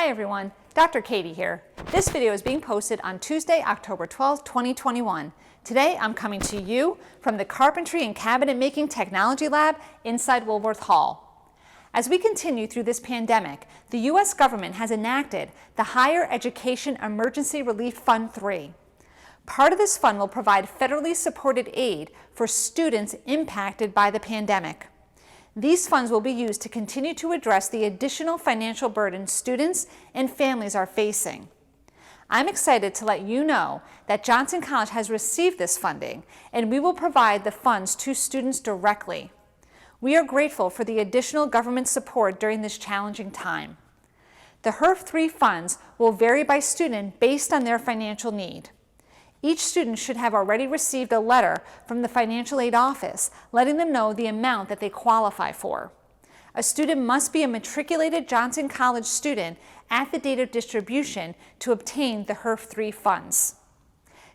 Hi everyone, Dr. Katie here. This video is being posted on Tuesday, October 12th, 2021. Today I'm coming to you from the Carpentry and Cabinet Making Technology Lab inside Woolworth Hall. As we continue through this pandemic, the U.S. government has enacted the Higher Education Emergency Relief Fund 3. Part of this fund will provide federally supported aid for students impacted by the pandemic. These funds will be used to continue to address the additional financial burden students and families are facing. I'm excited to let you know that Johnson College has received this funding, and we will provide the funds to students directly. We are grateful for the additional government support during this challenging time. The HERF 3 funds will vary by student based on their financial need. Each student should have already received a letter from the financial aid office letting them know the amount that they qualify for. A student must be a matriculated Johnson College student at the date of distribution to obtain the HERF 3 funds.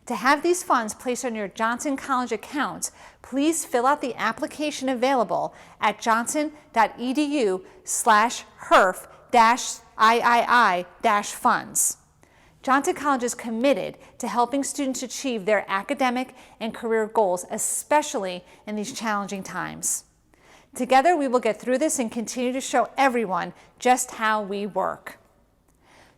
To have these funds placed on your Johnson College account, please fill out the application available at johnson.edu/HERF-III-funds. Johnson College is committed to helping students achieve their academic and career goals, especially in these challenging times. Together, we will get through this and continue to show everyone just how we work.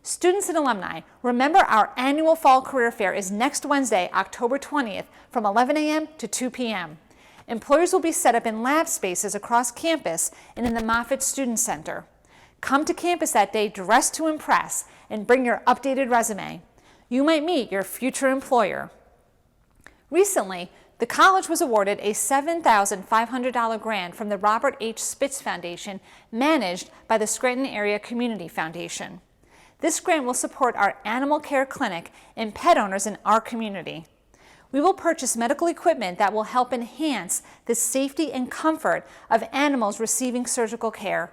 Students and alumni, remember our annual Fall Career Fair is next Wednesday, October 20th from 11 a.m. to 2 p.m. Employers will be set up in lab spaces across campus and in the Moffitt Student Center. Come to campus that day dressed to impress and bring your updated resume. You might meet your future employer. Recently, the college was awarded a $7,500 grant from the Robert H. Spitz Foundation managed by the Scranton Area Community Foundation. This grant will support our animal care clinic and pet owners in our community. We will purchase medical equipment that will help enhance the safety and comfort of animals receiving surgical care.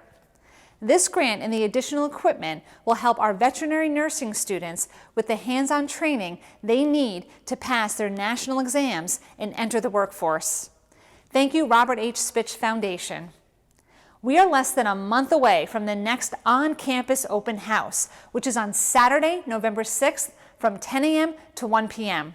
This grant and the additional equipment will help our veterinary nursing students with the hands-on training they need to pass their national exams and enter the workforce. Thank you, Robert H. Spitz Foundation. We are less than a month away from the next on-campus open house, which is on Saturday, November 6th from 10 a.m. to 1 p.m.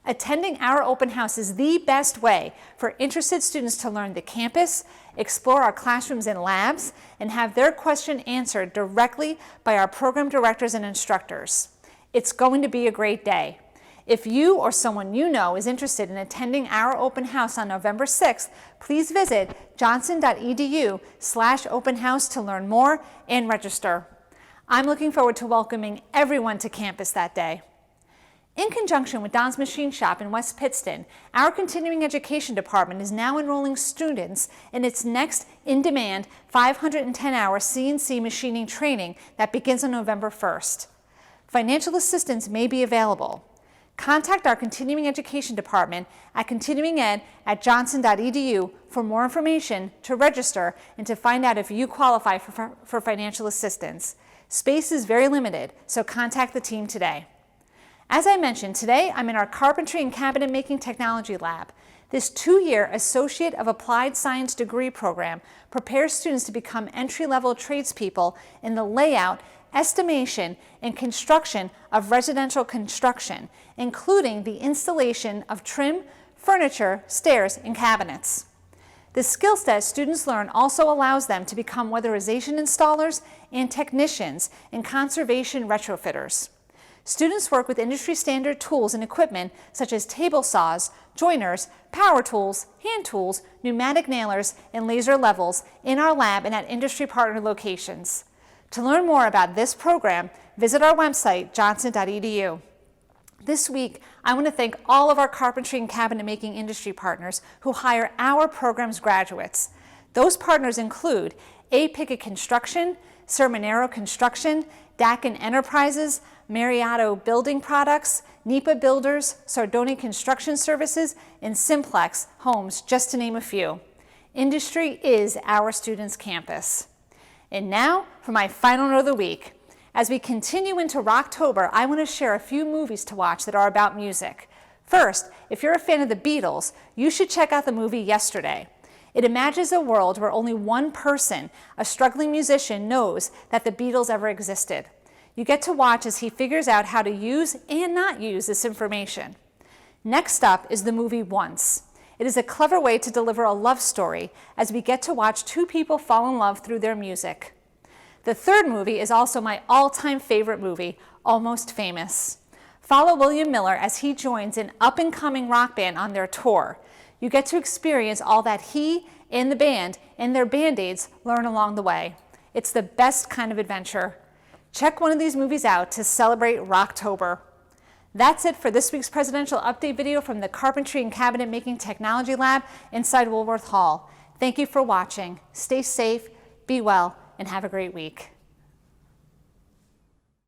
Attending our open house is the best way for interested students to learn the campus, explore our classrooms and labs, and have their question answered directly by our program directors and instructors. It's going to be a great day. If you or someone you know is interested in attending our open house on November 6th, please visit johnson.edu/openhouse to learn more and register. I'm looking forward to welcoming everyone to campus that day. In conjunction with Don's Machine Shop in West Pittston, our continuing education department is now enrolling students in its next in-demand 510-hour CNC machining training that begins on November 1st. Financial assistance may be available. Contact our continuing education department at continuinged@johnson.edu for more information, to register, and to find out if you qualify for financial assistance. Space is very limited, so contact the team today. As I mentioned, today I'm in our Carpentry and Cabinet Making Technology Lab. This 2-year Associate of Applied Science degree program prepares students to become entry-level tradespeople in the layout, estimation, and construction of residential construction, including the installation of trim, furniture, stairs, and cabinets. The skill set students learn also allows them to become weatherization installers and technicians and conservation retrofitters. Students work with industry standard tools and equipment such as table saws, joiners, power tools, hand tools, pneumatic nailers, and laser levels in our lab and at industry partner locations. To learn more about this program, visit our website, johnson.edu. This week, I want to thank all of our carpentry and cabinet making industry partners who hire our program's graduates. Those partners include A. Pickett Construction, Sermonero Construction, Dakin Enterprises, Mariotto Building Products, NEPA Builders, Sardoni Construction Services, and Simplex Homes, just to name a few. Industry is our students' campus. And now for my final note of the week. As we continue into Rocktober, I want to share a few movies to watch that are about music. First, if you're a fan of the Beatles, you should check out the movie Yesterday. It imagines a world where only one person, a struggling musician, knows that the Beatles ever existed. You get to watch as he figures out how to use and not use this information. Next up is the movie Once. It is a clever way to deliver a love story as we get to watch two people fall in love through their music. The third movie is also my all-time favorite movie, Almost Famous. Follow William Miller as he joins an up-and-coming rock band on their tour. You get to experience all that he and the band and their band-aids learn along the way. It's the best kind of adventure. Check one of these movies out to celebrate Rocktober. That's it for this week's presidential update video from the Carpentry and Cabinet Making Technology Lab inside Woolworth Hall. Thank you for watching. Stay safe, be well, and have a great week.